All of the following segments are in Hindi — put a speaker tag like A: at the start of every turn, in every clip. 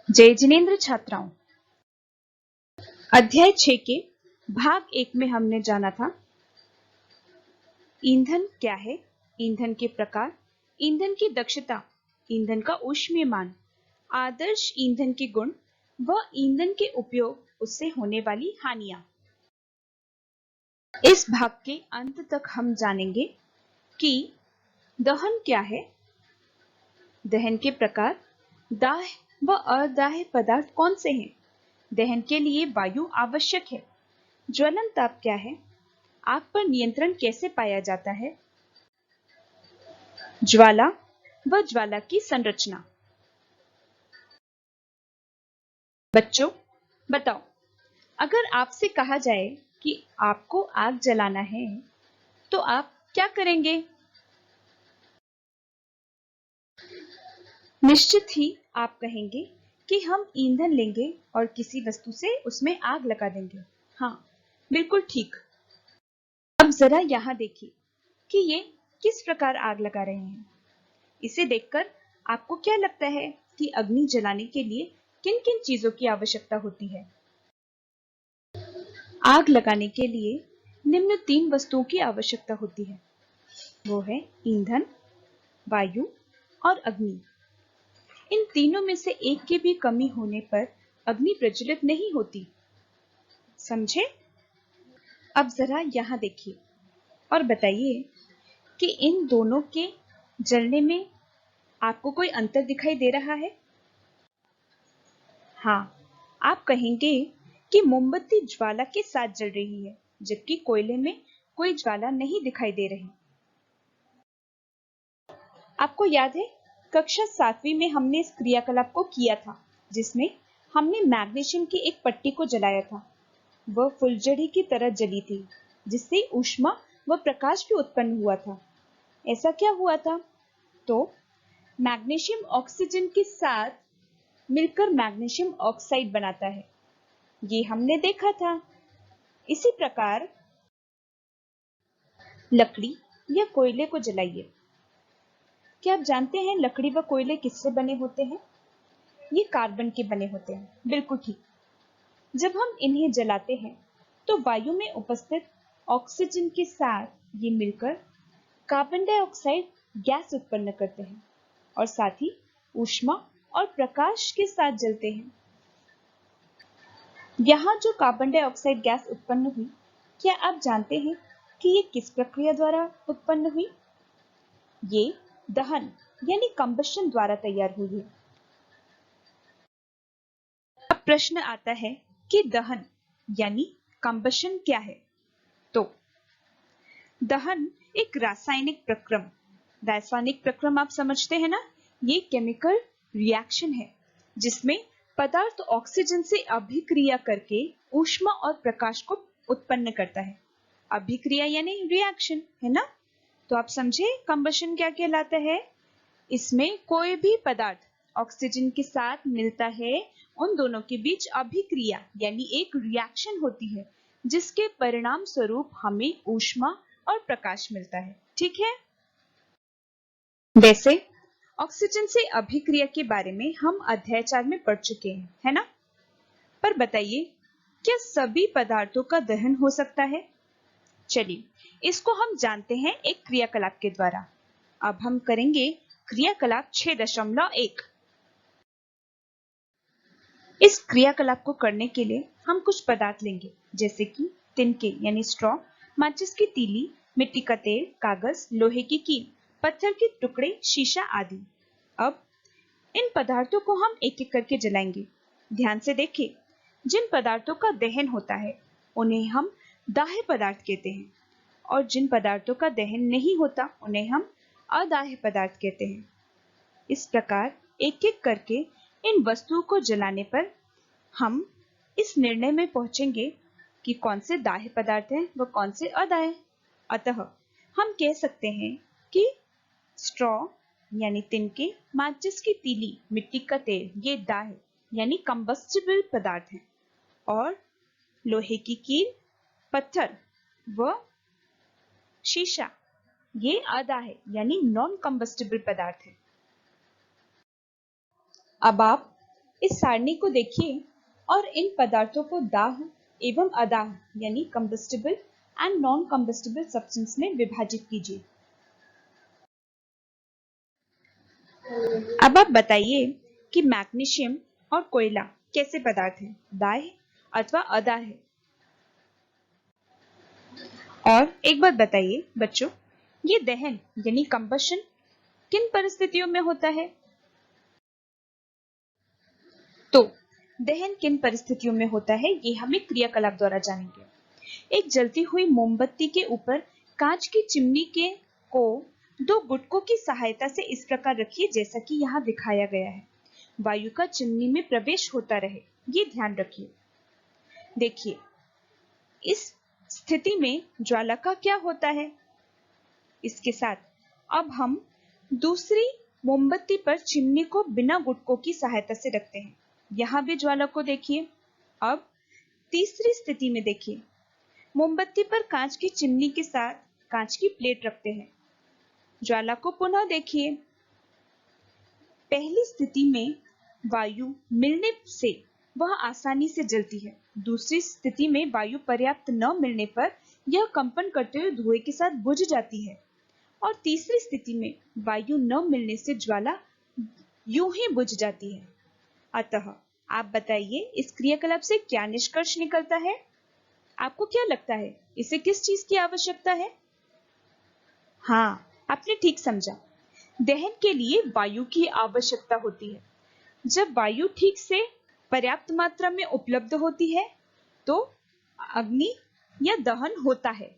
A: जय जिनेन्द्र छात्राओं, अध्याय 6 के भाग 1 में हमने जाना था ईंधन क्या है, ईंधन के प्रकार, ईंधन की दक्षता, ईंधन का ऊष्मीयमान, आदर्श ईंधन के गुण व ईंधन के उपयोग उससे होने वाली हानियां। इस भाग के अंत तक हम जानेंगे कि दहन क्या है, दहन के प्रकार, दाह्य व अदाह्य पदार्थ कौन से हैं, दहन के लिए वायु आवश्यक है, ज्वलन ताप क्या है, आग पर नियंत्रण कैसे पाया जाता है, ज्वाला व ज्वाला की संरचना। बच्चों बताओ, अगर आपसे कहा जाए कि आपको आग जलाना है तो आप क्या करेंगे? निश्चित ही आप कहेंगे कि हम ईंधन लेंगे और किसी वस्तु से उसमें आग लगा देंगे। हाँ, बिल्कुल ठीक। अब जरा यहाँ देखिए कि ये किस प्रकार आग लगा रहे हैं। इसे देखकर आपको क्या लगता है कि अग्नि जलाने के लिए किन किन चीजों की आवश्यकता होती है? आग लगाने के लिए निम्न 3 वस्तुओं की आवश्यकता होती है। वो है ईंधन, वायु और अग्नि। इन तीनों में से एक की भी कमी होने पर अग्नि प्रज्वलित नहीं होती। समझे? अब जरा यहाँ देखिए और बताइए कि इन दोनों के जलने में आपको कोई अंतर दिखाई दे रहा है? हाँ, आप कहेंगे कि मोमबत्ती ज्वाला के साथ जल रही है, जबकि कोयले में कोई ज्वाला नहीं दिखाई दे रही। आपको याद है कक्षा 7वीं में हमने इस क्रियाकलाप को किया था, जिसमें हमने मैग्नीशियम की एक पट्टी को जलाया था। वह फुलझड़ी की तरह जली थी, जिससे ऊष्मा व प्रकाश भी उत्पन्न हुआ था। ऐसा क्या हुआ था? तो मैग्नीशियम ऑक्सीजन के साथ मिलकर मैग्नीशियम ऑक्साइड बनाता है, ये हमने देखा था। इसी प्रकार लकड़ी या कोयले को जलाइए। क्या आप जानते हैं लकड़ी व कोयले किससे बने होते हैं? ये कार्बन के बने होते हैं। बिल्कुल ठीक। जब हम इन्हें जलाते हैं तो वायु में उपस्थित ऑक्सीजन के साथ ये मिलकर कार्बन डाइऑक्साइड गैस उत्पन्न करते हैं और साथ ही ऊष्मा और प्रकाश के साथ जलते हैं। यहाँ जो कार्बन डाइऑक्साइड गैस उत्पन्न हुई, क्या आप जानते हैं कि ये किस प्रक्रिया द्वारा उत्पन्न हुई? ये दहन यानी कंबशन द्वारा तैयार हुई है। अब प्रश्न आता है कि दहन यानी कंबशन क्या है? तो दहन एक रासायनिक प्रक्रम आप समझते हैं ना? ये केमिकल रिएक्शन है जिसमें पदार्थ ऑक्सीजन से अभिक्रिया करके ऊष्मा और प्रकाश को उत्पन्न करता है। अभिक्रिया यानी रिएक्शन है ना? तो आप समझे कंबशन क्या कहलाता है? इसमें कोई भी पदार्थ ऑक्सीजन के साथ मिलता है, उन दोनों के बीच अभिक्रिया यानी एक रिएक्शन होती है, जिसके परिणाम स्वरूप हमें ऊष्मा और प्रकाश मिलता है। ठीक है? वैसे ऑक्सीजन से अभिक्रिया के बारे में हम अध्याय 4 में पढ़ चुके हैं, है ना? पर बताइए, क्या सभी पदार्थों का दहन हो सकता है? चलिए, इसको हम जानते हैं एक क्रियाकलाप के द्वारा। अब हम करेंगे क्रियाकलाप 6.1। इस क्रियाकलाप को करने के लिए हम कुछ पदार्थ लेंगे, जैसे कि तिनके यानी स्ट्रॉ, माचिस की तीली, मिट्टी का तेल, कागज, लोहे की कील, पत्थर के टुकड़े, शीशा आदि। अब इन पदार्थों को हम एक एक करके जलाएंगे। ध्यान से देखिए, जिन पदार्थों का दहन होता है उन्हें हम दाह्य पदार्थ कहते हैं और जिन पदार्थों का दहन नहीं होता उन्हें हम अदाह्य पदार्थ कहते हैं। इस प्रकार एक एक करके इन वस्तुओं को जलाने पर हम इस निर्णय में पहुंचेंगे कि कौन से दाह्य पदार्थ हैं व कौन से अदाह्य। अतः हम कह सकते हैं कि स्ट्रॉ यानी तिनके, माचिस की तीली, मिट्टी का तेल ये दाह्य यानी कंबस्टिबल पदार्थ हैं और लोहे की कील, पत्थर व शीशा ये अदाह्य यानी नॉन कंबस्टिबल पदार्थ है। अब आप इस सारणी को देखिए और इन पदार्थों को दाह एवं अदाह यानी combustible and non combustible substance में विभाजित कीजिए। अब आप बताइए कि मैग्नीशियम और कोयला कैसे पदार्थ है, दाह अथवा अदाह है। और एक बात बताइए बच्चों, ये दहन यानी कंबशन किन परिस्थितियों में होता है? तो दहन किन परिस्थितियों में होता है ये हमें क्रियाकलाप द्वारा जानेंगे। एक जलती हुई मोमबत्ती के ऊपर कांच की चिमनी के को दो गुटकों की सहायता से इस प्रकार रखिए जैसा कि यहाँ दिखाया गया है। वायु का चिमनी में प्रवेश होता रहे, ये ध्यान रखिए। देखिए इस स्थिति में ज्वाला का क्या होता है। इसके साथ अब हम दूसरी मोमबत्ती पर चिमनी को बिना गुटकों की सहायता से रखते हैं। यहां भी ज्वाला को देखिए। अब तीसरी स्थिति में देखिए, मोमबत्ती पर कांच की चिमनी के साथ कांच की प्लेट रखते हैं। ज्वाला को पुनः देखिए। पहली स्थिति में वायु मिलने से वह आसानी से जलती है। दूसरी स्थिति में वायु पर्याप्त न मिलने पर यह कंपन करते हुए धुएं के साथ बुझ जाती है। और तीसरी स्थिति में वायु न मिलने से ज्वाला यूं ही बुझ जाती है। अतः आप बताइए इस क्रियाकलाप से क्या निष्कर्ष निकलता है? आपको क्या लगता है इसे किस चीज की आवश्यकता है? हाँ, आपने ठीक समझा। दहन के लिए वायु की आवश्यकता होती है। जब वायु ठीक से पर्याप्त मात्रा में उपलब्ध होती है तो अग्नि या दहन होता है।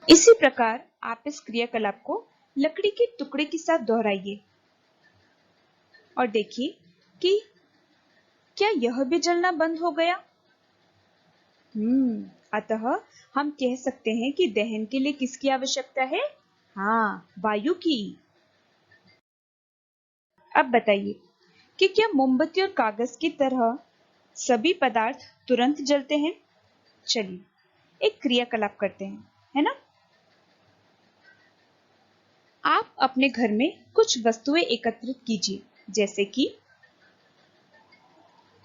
A: इसी प्रकार आप इस क्रियाकलाप को लकड़ी के टुकड़े के साथ दोहराइए और देखिए कि क्या यह भी जलना बंद हो गया। अतः हम कह सकते हैं कि दहन के लिए किसकी आवश्यकता है? हाँ, वायु की। अब बताइए कि क्या मोमबत्ती और कागज की तरह सभी पदार्थ तुरंत जलते हैं? चलिए एक क्रियाकलाप करते हैं, है ना? आप अपने घर में कुछ वस्तुएं एकत्रित कीजिए, जैसे कि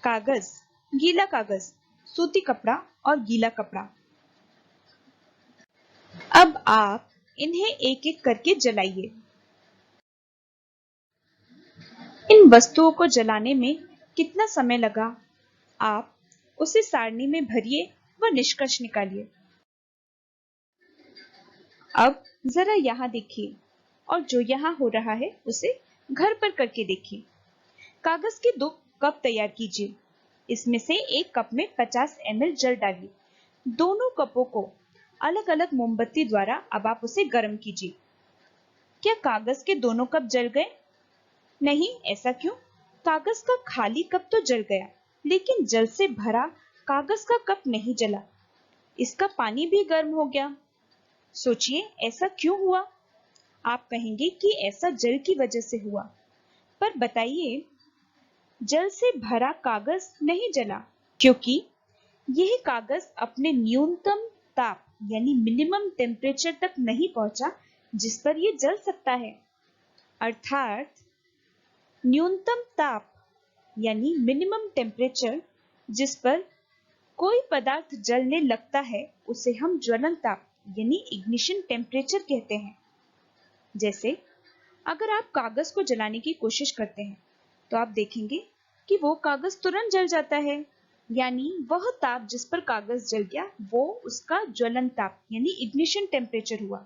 A: कागज, गीला कागज, सूती कपड़ा और गीला कपड़ा। अब आप इन्हें एक एक करके जलाइए। इन वस्तुओं को जलाने में कितना समय लगा, आप उसे सारणी में भरिए व निष्कर्ष निकालिए। अब जरा यहाँ देखिए और जो यहाँ हो रहा है उसे घर पर करके देखिए। कागज के 2 कप तैयार कीजिए। इसमें से एक कप में 50 ml जल डालिए। दोनों कपों को अलग अलग मोमबत्ती द्वारा अब आप उसे गर्म कीजिए। क्या कागज के दोनों कप जल गए? नहीं, ऐसा क्यों? कागज का खाली कप तो जल गया, लेकिन जल से भरा कागज का कप नहीं जला। इसका पानी भी गर्म हो गया। सोचिए ऐसा क्यों हुआ? आप कहेंगे कि ऐसा जल की वजह से हुआ, पर बताइए जल से भरा कागज नहीं जला, क्योंकि यह कागज अपने न्यूनतम ताप यानी मिनिमम टेम्परेचर तक नहीं पहुंचा जिस पर यह जल सकता है। अर्थात न्यूनतम ताप यानी मिनिमम टेम्परेचर जिस पर कोई पदार्थ जलने लगता है उसे हम ज्वलन ताप यानी इग्निशन टेम्परेचर कहते हैं। जैसे अगर आप कागज को जलाने की कोशिश करते हैं तो आप देखेंगे कि वो कागज तुरंत जल जाता है, यानी वह ताप जिस पर कागज जल गया वो उसका ज्वलन ताप यानी इग्निशन टेम्परेचर हुआ।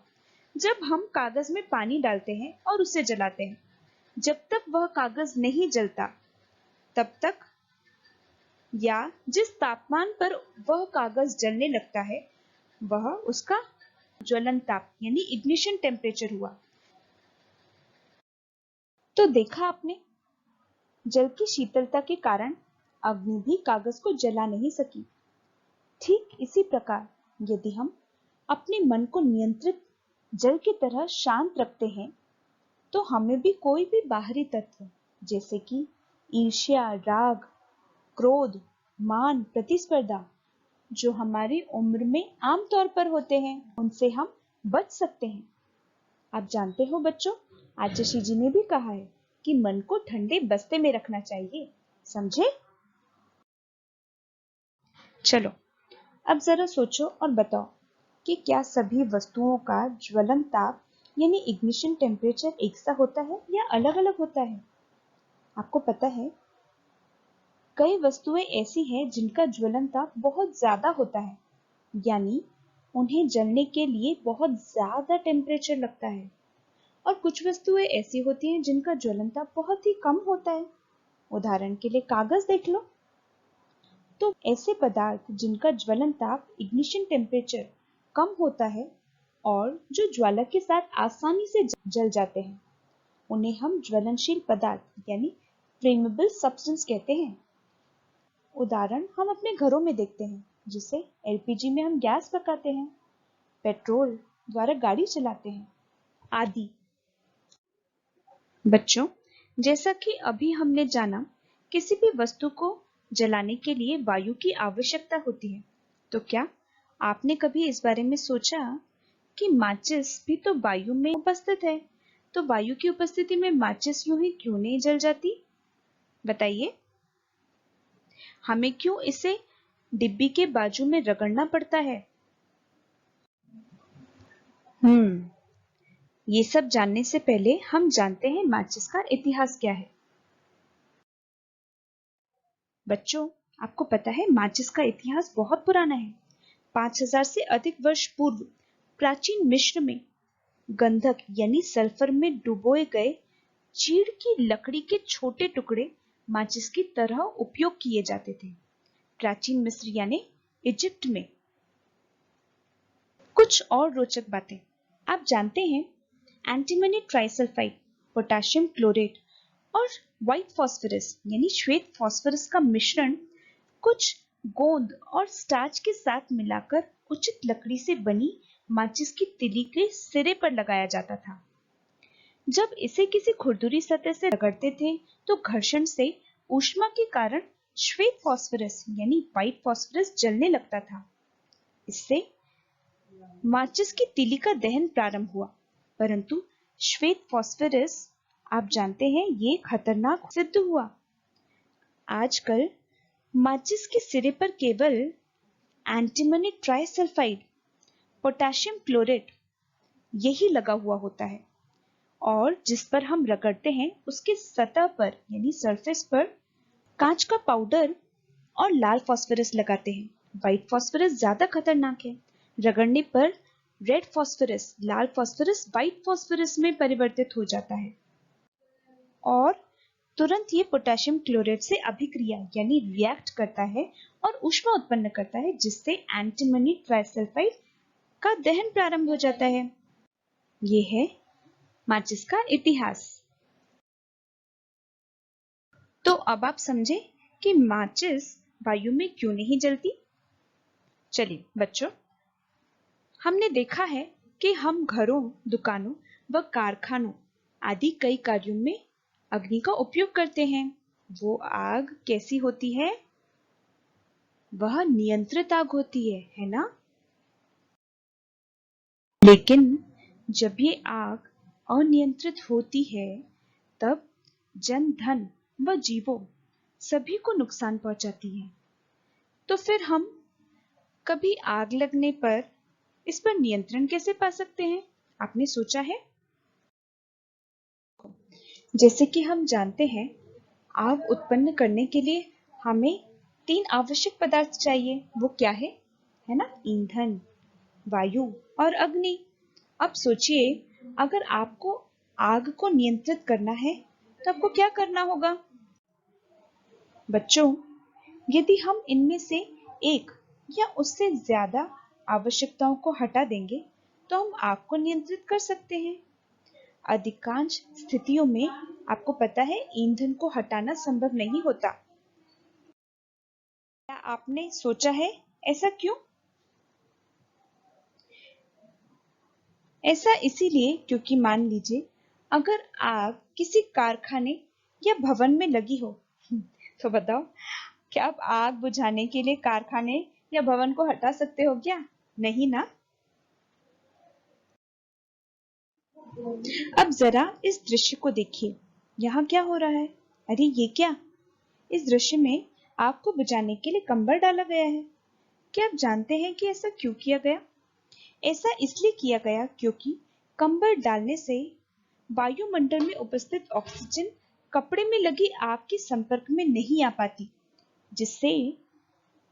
A: जब हम कागज में पानी डालते हैं और उसे जलाते हैं, जब तक वह कागज नहीं जलता तब तक या जिस तापमान पर वह कागज जलने लगता है वह उसका ज्वलन ताप यानी इग्निशन टेम्परेचर हुआ। तो देखा आपने, जल की शीतलता के कारण अग्नि भी कागज को जला नहीं सकी। ठीक इसी प्रकार यदि हम अपने मन को नियंत्रित जल की तरह शांत रखते हैं तो हमें भी कोई भी बाहरी तत्व जैसे कि ईर्ष्या, राग, क्रोध, मान, प्रतिस्पर्धा जो हमारी उम्र में आमतौर पर होते हैं उनसे हम बच सकते हैं। आप जानते हो बच्चों, आचार्य जी ने भी कहा है कि मन को ठंडे बस्ते में रखना चाहिए, समझे? चलो अब जरा सोचो और बताओ कि क्या सभी वस्तुओं का ज्वलन ताप यानी इग्निशन टेम्परेचर एक सा होता है या अलग अलग होता है? आपको पता है कई वस्तुएं ऐसी हैं जिनका ज्वलन ताप बहुत ज्यादा होता है, यानी उन्हें जलने के लिए बहुत ज्यादा टेम्परेचर लगता है, और कुछ वस्तुएं ऐसी होती हैं जिनका ज्वलन ताप बहुत ही कम होता है। उदाहरण के लिए कागज देख लो। तो ऐसे पदार्थ जिनका ज्वलन ताप इग्निशन टेम्परेचर कम होता है और जो ज्वाला के साथ आसानी से जल जाते हैं, उन्हें हम ज्वलनशील पदार्थ यानी फ्लेमेबल सब्सटेंस कहते हैं। उदाहरण हम अपने घरों में देखते हैं, जिसे एलपीजी में हम गैस पकाते हैं, पेट्रोल द्वारा गाड़ी चलाते हैं आदि। बच्चों, जैसा कि अभी हमने जाना, किसी भी वस्तु को जलाने के लिए वायु की आवश्यकता होती है। तो क्या आपने कभी इस बारे में सोचा कि माचिस भी तो वायु में उपस्थित है, तो वायु की उपस्थिति में माचिस यूं ही क्यों नहीं जल जाती? बताइए, हमें क्यों इसे डिब्बी के बाजू में रगड़ना पड़ता है? ये सब जानने से पहले हम जानते हैं माचिस का इतिहास क्या है। बच्चों, आपको पता है माचिस का इतिहास बहुत पुराना है। 5000 से अधिक वर्ष पूर्व प्राचीन मिस्र में गंधक यानी सल्फर में डुबोए गए चीड़ की लकड़ी के छोटे टुकड़े माचिस की तरह उपयोग किए जाते थे। प्राचीन मिस्र यानी इजिप्ट में। कुछ और रोचक बातें आप जानते हैं, एंटीमनी ट्राइसल्फाइड, पोटेशियम क्लोरेट और व्हाइट फास्फोरस यानी श्वेत फास्फोरस का मिश्रण कुछ गोंद और स्टार्च के साथ मिलाकर उचित लकड़ी से बनी माचिस की तिली के सिरे पर लगाया जाता था। जब इसे किसी खुरदुरी सतह से रगड़ते थे तो घर्षण से ऊष्मा के कारण श्वेत फास्फोरस यानी व्हाइट फास्फोरस जलने लगता था। इससे माचिस की तिली का दहन प्रारंभ हुआ, परंतु श्वेत फास्फोरस आप जानते हैं ये खतरनाक सिद्ध हुआ। आजकल माचिस के सिरे पर केवल एंटीमनी ट्राइसल्फाइड, पोटेशियम क्लोरेट यही लगा हुआ होता है, और जिस पर हम रगड़ते हैं उसके सतह पर यानी सरफेस पर कांच का पाउडर और लाल फास्फोरस लगाते हैं। व्हाइट फास्फोरस ज्यादा खतरनाक है। रगड़ने पर रेड फास्फोरस लाल फास्फोरस व्हाइट फास्फोरस में परिवर्तित हो जाता है और तुरंत ये पोटेशियम क्लोरेट से अभिक्रिया यानी रिएक्ट करता है और ऊष्मा उत्पन्न करता है, जिससे एंटीमनी ट्राइसल्फाइड का दहन प्रारंभ हो जाता है। ये है माचिस का इतिहास। तो अब आप समझे कि माचिस वायु में क्यों नहीं जलती। चलिए बच्चों, हमने देखा है कि हम घरों, दुकानों व कारखानों आदि कई कार्यों में अग्नि का उपयोग करते हैं। वो आग कैसी होती है? वह नियंत्रित आग होती है ना? लेकिन जब ये आग अनियंत्रित होती है तब जन धन व जीवों सभी को नुकसान पहुंचाती है। तो फिर हम कभी आग लगने पर इस पर नियंत्रण कैसे पा सकते हैं? आपने सोचा है? जैसे कि हम जानते हैं, आग उत्पन्न करने के लिए हमें 3 आवश्यक पदार्थ चाहिए। वो क्या है ना? ईंधन, वायु और अग्नि। अब सोचिए, अगर आपको आग को नियंत्रित करना है तो आपको क्या करना होगा? बच्चों, यदि हम इनमें से एक या उससे ज्यादा आवश्यकताओं को हटा देंगे तो हम आग को नियंत्रित कर सकते हैं। अधिकांश स्थितियों में आपको पता है ईंधन को हटाना संभव नहीं होता। क्या आपने सोचा है ऐसा क्यों? ऐसा इसीलिए क्योंकि मान लीजिए अगर आग किसी कारखाने या भवन में लगी हो तो बताओ, क्या आप आग बुझाने के लिए कारखाने या भवन को हटा सकते हो क्या? नहीं ना। अब जरा इस दृश्य को देखिए। यहाँ क्या हो रहा है? अरे ये क्या? इस दृश्य में आग को बुझाने के लिए कंबल डाला गया है। क्या आप जानते हैं कि ऐसा क्यों किया गया? ऐसा इसलिए किया गया क्योंकि कंबल डालने से वायुमंडल में उपस्थित ऑक्सीजन कपड़े में लगी आग के संपर्क में नहीं आ पाती, जिससे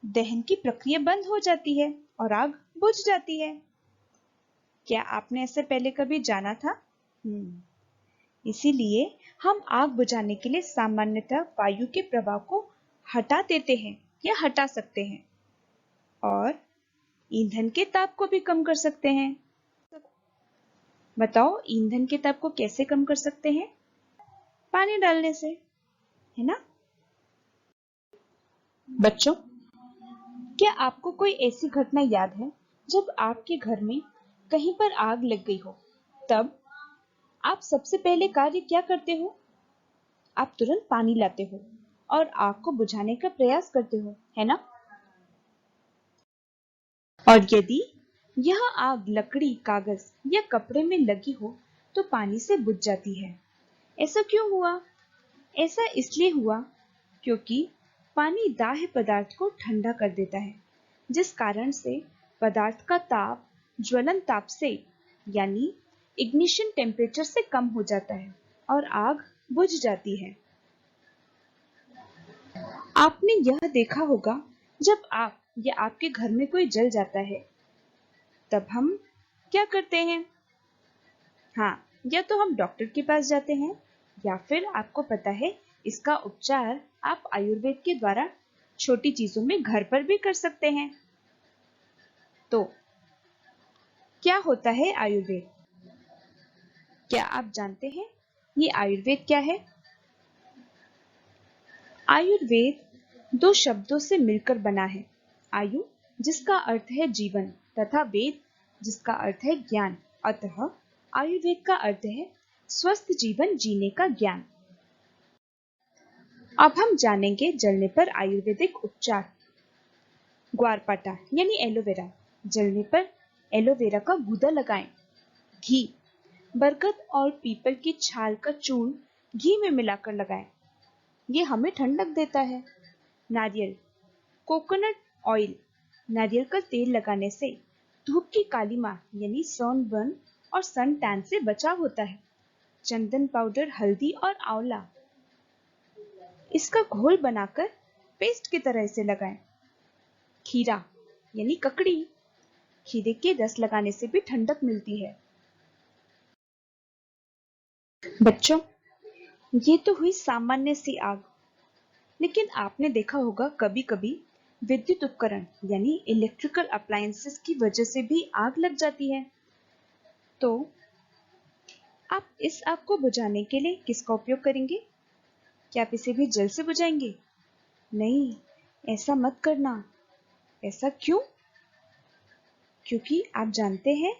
A: दहन की प्रक्रिया बंद हो जाती है और आग बुझ जाती है। क्या आपने ऐसे पहले कभी जाना था? इसीलिए हम आग बुझाने के लिए सामान्यतः वायु के प्रवाह को हटा देते हैं या हटा सकते हैं और ईंधन के ताप को भी कम कर सकते हैं। बताओ ईंधन के ताप को कैसे कम कर सकते हैं? पानी डालने से, है ना? बच्चों, क्या आपको कोई ऐसी घटना याद है जब आपके घर में कहीं पर आग लग गई हो? तब आप सबसे पहले कार्य क्या करते हो? आप तुरंत पानी लाते हो और आग को बुझाने का प्रयास करते हो, है ना? और यदि यह आग लकड़ी, कागज या कपड़े में लगी हो तो पानी से बुझ जाती है। ऐसा क्यों हुआ? ऐसा इसलिए हुआ क्योंकि पानी दाह्य पदार्थ को ठंडा कर देता है, जिस कारण से पदार्थ का ताप ज्वलन ताप से यानी इग्निशन टेम्परेचर से कम हो जाता है और आग बुझ जाती है। आपने यह देखा होगा, जब आप या आपके घर में कोई जल जाता है तब हम क्या करते हैं? हाँ, या तो हम डॉक्टर के पास जाते हैं या फिर आपको पता है इसका उपचार आप आयुर्वेद के द्वारा छोटी चीजों में घर पर भी कर सकते हैं। तो क्या होता है आयुर्वेद? क्या आप जानते हैं ये आयुर्वेद क्या है? आयुर्वेद दो शब्दों से मिलकर बना है। आयु जिसका अर्थ है जीवन तथा वेद जिसका अर्थ है ज्ञान। अतः आयुर्वेद का अर्थ है स्वस्थ जीवन जीने का ज्ञान। अब हम जानेंगे जलने पर आयुर्वेदिक उपचार। ग्वारपाठा यानी एलोवेरा। जलने पर एलोवेरा का गूदा लगाएं। घी, बरगद और पीपल की छाल का चूर्ण घी में मिलाकर लगाएं। ये हमें ठंडक देता है। नारियल, कोकोनट ऑयल, नारियल का तेल लगाने से धूप की कालिमा यानी सनबर्न और सन टैन से बचाव होता है। चंदन पाउडर, हल्दी और आंवला, इसका घोल बनाकर पेस्ट की तरह इसे लगाएं। खीरा यानी ककड़ी, खीरे के रस लगाने से भी ठंडक मिलती है। बच्चों, ये तो हुई सामान्य सी आग, लेकिन आपने देखा होगा कभी-कभी विद्युत उपकरण यानी इलेक्ट्रिकल अप्लायंसेस की वजह से भी आग लग जाती है। तो आप इस आग को बुझाने के लिए किसका उपयोग करेंगे? क्या आप इसे भी जल से बुझाएंगे? नहीं, ऐसा मत करना। ऐसा क्यों? क्योंकि आप जानते हैं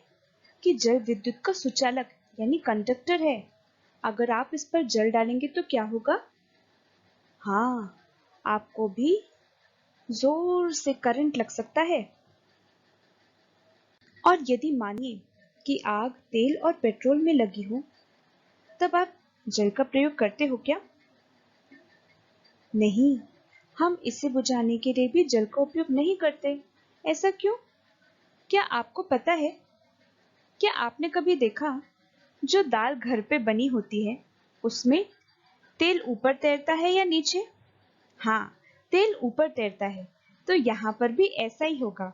A: कि जल विद्युत का सुचालक यानी कंडक्टर है। अगर आप इस पर जल डालेंगे तो क्या होगा? हाँ, आपको भी जोर से करंट लग सकता है। और यदि मानिए कि आग तेल और पेट्रोल में लगी हो, तब आप जल का प्रयोग करते हो क्या? नहीं, हम इसे बुझाने के लिए भी जल का उपयोग नहीं करते। ऐसा क्यों? क्या आपको पता है? क्या आपने कभी देखा जो दाल घर पे बनी होती है, उसमें तेल ऊपर तैरता है या नीचे? हाँ, तेल ऊपर तैरता है। तो यहाँ पर भी ऐसा ही होगा।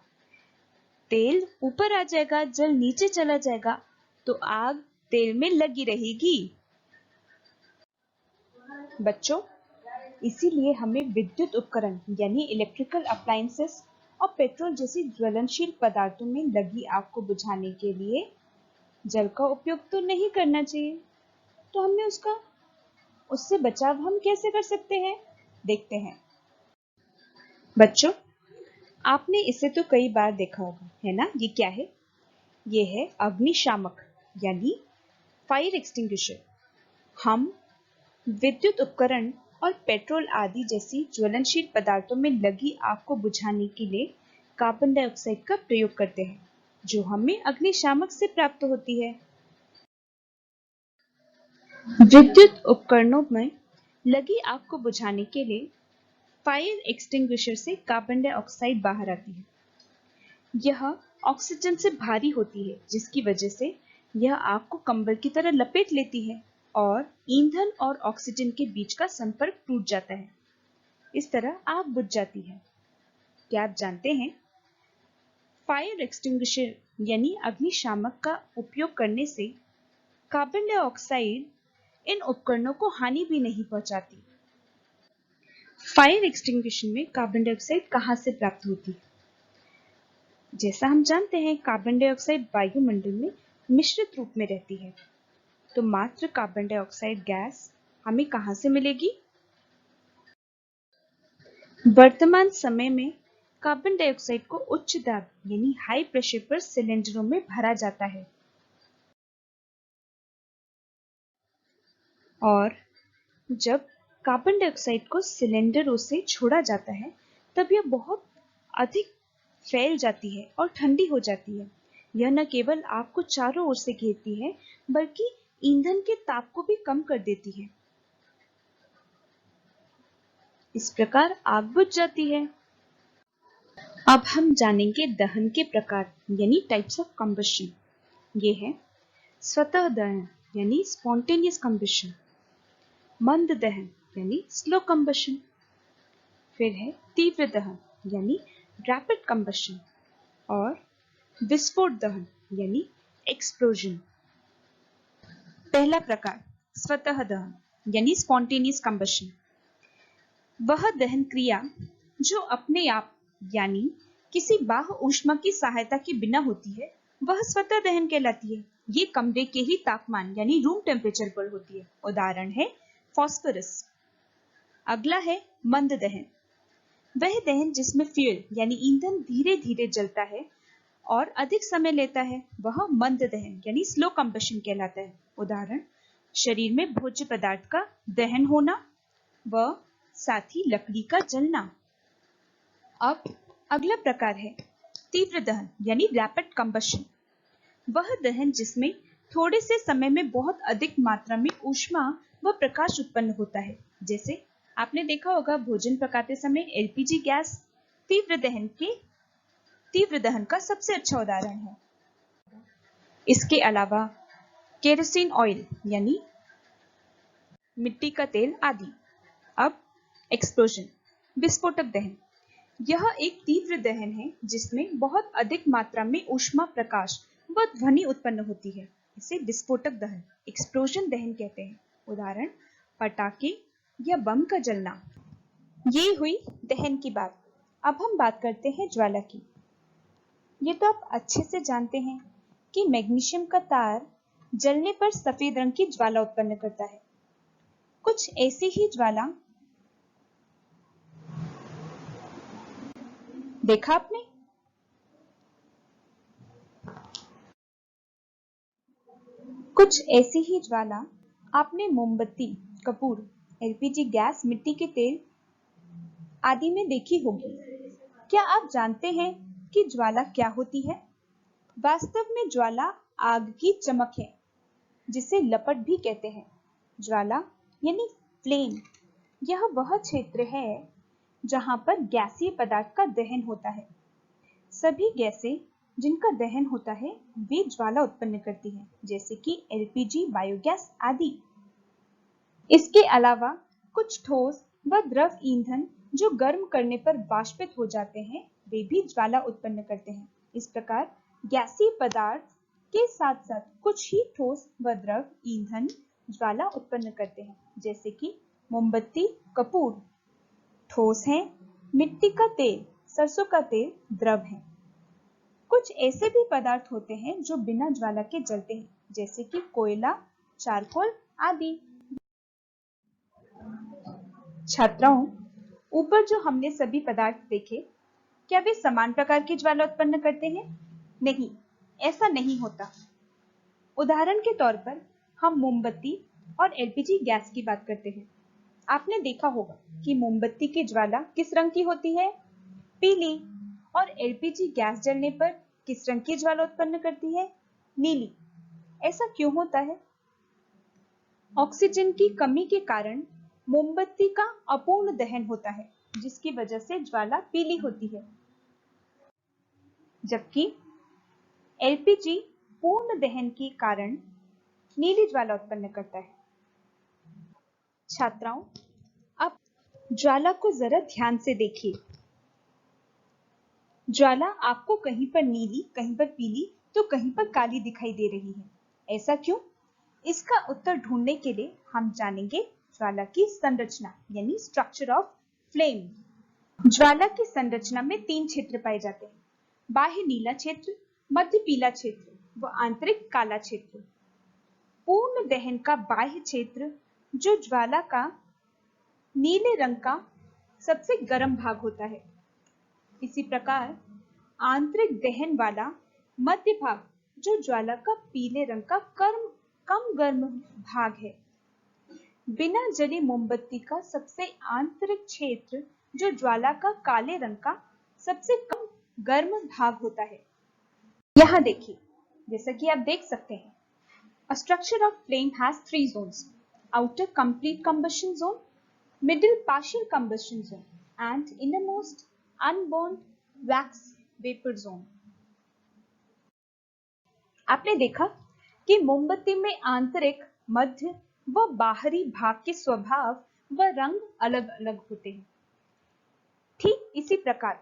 A: तेल ऊपर आ जाएगा, जल नीचे चला जाएगा, तो आग तेल में लगी रहेगी। बच्चों, इसीलिए हमें विद्युत उपकरण यानी इलेक्ट्रिकल अप्लायंसेस और पेट्रोल जैसी ज्वलनशील पदार्थों में लगी आग को बुझाने के लिए जल का उपयोग तो नहीं करना चाहिए। तो हमने उससे बचाव हम कैसे कर सकते हैं? देखते हैं। बच्चों, आपने इसे तो कई बार देखा होगा, है ना? ये क्या है? ये है अग्निशामक यानी फायर एक्सटिंग्विशर। हम विद्युत उपकरण और पेट्रोल आदि जैसी ज्वलनशील पदार्थों में लगी आग को बुझाने के लिए कार्बन डाइऑक्साइड का प्रयोग करते हैं, जो हमें अग्निशामक से प्राप्त होती है। विद्युत उपकरणों में लगी आग को बुझाने के लिए फायर एक्सटिंग्विशर से कार्बन डाइऑक्साइड बाहर आती है। यह ऑक्सीजन से भारी होती है, जिसकी वजह से यह आग को कंबल की तरह लपेट लेती है और ईंधन और ऑक्सीजन के बीच का संपर्क टूट जाता है। इस तरह आग बुझ जाती है। क्या आप जानते हैं, फायर एक्सटिंग्विशर यानी अग्निशामक का उपयोग करने से कार्बन डाइऑक्साइड इन उपकरणों को हानि भी नहीं पहुंचाती। फायर एक्सटिंग्विशर में कार्बन डाइऑक्साइड कहां से प्राप्त होती है? जैसा हम जानते हैं, कार्बन डाइऑक्साइड वायुमंडल में मिश्रित रूप में रहती है, तो मात्र कार्बन डाइऑक्साइड गैस हमें कहां से मिलेगी? वर्तमान समय में कार्बन डाइऑक्साइड को उच्च दाब यानी हाई प्रेशर पर सिलेंडरों में भरा जाता है और जब कार्बन डाइऑक्साइड को सिलेंडरों से छोड़ा जाता है, तब यह बहुत अधिक फैल जाती है और ठंडी हो जाती है। यह न केवल आग को चारों ओर से घेरती है, बल्कि ईंधन के ताप को भी कम कर देती है। इस प्रकार आग बुझ जाती है। अब हम जानेंगे दहन के प्रकार यानी टाइप्स ऑफ कंबशन। ये है स्वतः दहन यानी स्पॉन्टेनियस कंबशन, मंद दहन यानी स्लो कंबशन, फिर है तीव्र दहन यानी रैपिड कंबशन और विस्फोट दहन यानी एक्सप्लोजन। पहला प्रकार स्वतः दहन यानी स्पॉन्टेनियस कंबशन। वह दहन क्रिया जो अपने आप यानी किसी बाह्य ऊष्मा की सहायता के बिना होती है, वह स्वतः दहन कहलाती है। ये कमरे के ही तापमान यानी रूम टेम्परेचर पर होती है। उदाहरण है फास्फोरस। अगला है मंद दहन। वह दहन जिसमें फ्यूल यानी ईंधन धीरे धीरे जलता है और अधिक समय लेता है, वह मंद दहन यानी स्लो कंबशन कहलाता है। उदाहरण शरीर में भोज्य पदार्थ का दहन होना व साथ ही लकड़ी का जलना। अब अगला प्रकार है तीव्र दहन यानी रैपिड कंबशन। वह दहन जिसमें थोड़े से समय में बहुत अधिक मात्रा में ऊष्मा व प्रकाश उत्पन्न होता है। जैसे आपने देखा होगा, भोजन पकाते समय एलपीजी गैस तीव्र दहन का सबसे अच्छा उदाहरण है। इसके अलावा केरोसिन ऑयल यानी मिट्टी का तेल आदि। अब एक्सप्लोजन विस्फोटक दहन। यह एक तीव्र दहन है जिसमें बहुत अधिक मात्रा में ऊष्मा, प्रकाश व ध्वनि उत्पन्न होती है। इसे विस्फोटक दहन एक्सप्लोजन दहन कहते हैं। उदाहरण पटाखे या बम का जलना। ये हुई दहन की बात। अब हम बात करते हैं ज्वाला की। ये तो आप अच्छे से जानते हैं कि मैग्नीशियम का तार जलने पर सफेद रंग की ज्वाला उत्पन्न करता है। कुछ ऐसी ही ज्वाला देखा आपने? कुछ ऐसी ही ज्वाला आपने मोमबत्ती, कपूर, एलपीजी गैस, मिट्टी के तेल आदि में देखी होगी। क्या आप जानते हैं कि ज्वाला क्या होती है? वास्तव में ज्वाला आग की चमक है, जिसे लपट भी कहते हैं। ज्वाला यानी फ्लेम, यह वह क्षेत्र है जहां पर गैसीय पदार्थ का दहन होता है। सभी गैसें जिनका दहन होता है, वे ज्वाला उत्पन्न करती हैं, जैसे कि एलपीजी, बायोगैस आदि। इसके अलावा कुछ ठोस व द्रव ईंधन जो गर्म करने पर वाष्पित हो जाते हैं, वे भी ज्वाला उत्पन्न करते हैं। इस प्रकार गैसीय पदार्थ के साथ साथ कुछ ही ठोस व द्रव ईंधन ज्वाला उत्पन्न करते हैं, जैसे कि मोमबत्ती, कपूर ठोस है, मिट्टी का तेल, सरसों का तेल द्रव है। कुछ ऐसे भी पदार्थ होते हैं जो बिना ज्वाला के जलते हैं, जैसे कि कोयला, चारकोल आदि। छात्राओं, ऊपर जो हमने सभी पदार्थ देखे, क्या वे समान प्रकार की ज्वाला उत्पन्न करते हैं? नहीं, ऐसा नहीं होता। उदाहरण के तौर पर हम मोमबत्ती और एलपीजी गैस की बात करते हैं। आपने देखा होगा कि मोमबत्ती की ज्वाला किस रंग की होती है? पीली। और एलपीजी गैस जलने पर किस रंग की ज्वाला उत्पन्न करती है? नीली। ऐसा क्यों होता है? ऑक्सीजन की कमी के कारण मोमबत्ती का अपूर्ण दहन होता है, जिसकी वजह से ज्वाला पीली होती है, जबकि एलपीजी पूर्ण दहन के कारण नीली ज्वाला उत्पन्न करता है। छात्राओं, अब ज्वाला को जरा ध्यान से देखिए। ज्वाला आपको कहीं पर नीली, कहीं पर पीली तो कहीं पर काली दिखाई दे रही है। ऐसा क्यों? इसका उत्तर ढूंढने के लिए हम जानेंगे ज्वाला की संरचना यानी स्ट्रक्चर ऑफ फ्लेम। ज्वाला की संरचना में 3 क्षेत्र पाए जाते हैं: बाह्य नीला क्षेत्र, मध्य पीला क्षेत्र व आंतरिक काला क्षेत्र। पूर्ण दहन का बाह्य क्षेत्र, जो ज्वाला का नीले रंग का सबसे गर्म भाग होता है। इसी प्रकार आंतरिक दहन वाला मध्य भाग, जो ज्वाला का पीले रंग का कम गर्म भाग है। बिना जली मोमबत्ती का सबसे आंतरिक क्षेत्र, जो ज्वाला का काले रंग का सबसे कम गर्म भाग होता है। यहाँ देखिए, जैसा कि आप देख सकते हैं, A structure of flame has 3 zones: outer complete combustion zone, middle partial combustion zone, and innermost unburned wax vapor zone. आपने देखा कि मोमबत्ती में आंतरिक, मध्य व बाहरी भाग के स्वभाव व रंग अलग-अलग होते हैं। ठीक इसी प्रकार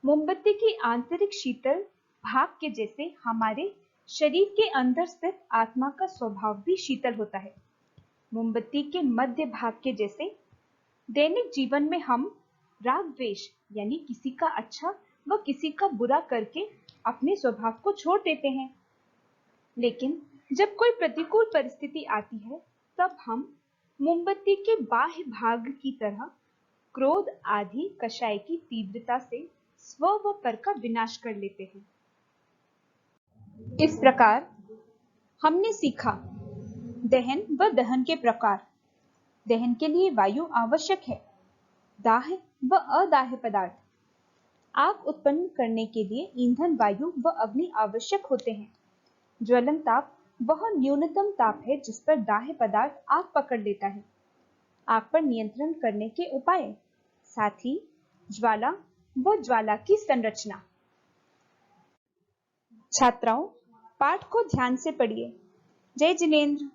A: मोमबत्ती की आंतरिक शीतल भाग के जैसे हमारे शरीर के अंदर स्थित आत्मा का स्वभाव भी शीतल होता है। मोमबत्ती के मध्य भाग के जैसे दैनिक जीवन में हम राग द्वेष यानी किसी का अच्छा व किसी का बुरा करके अपने स्वभाव को छोड़ देते हैं। लेकिन जब कोई प्रतिकूल परिस्थिति आती है, तब हम मोमबत्ती के बाह्य भाग की तरह क्रोध आदि कषाय की तीव्रता से स्व व पर का विनाश कर लेते हैं। इस प्रकार हमने सीखा दहन व दहन के प्रकार। दहन के लिए वायु आवश्यक है। दाह्य व अदाह्य पदार्थ। आग उत्पन्न करने के लिए ईंधन, वायु व अग्नि आवश्यक होते हैं। ज्वलन ताप वह न्यूनतम ताप है जिस पर दाह्य पदार्थ आग पकड़ लेता है। आग पर नियंत्रण करने के उपाय, साथ ही ज्वाला व ज्वाला की संरचना। छात्राओं, पाठ को ध्यान से पढ़िए। जय जिनेंद्र।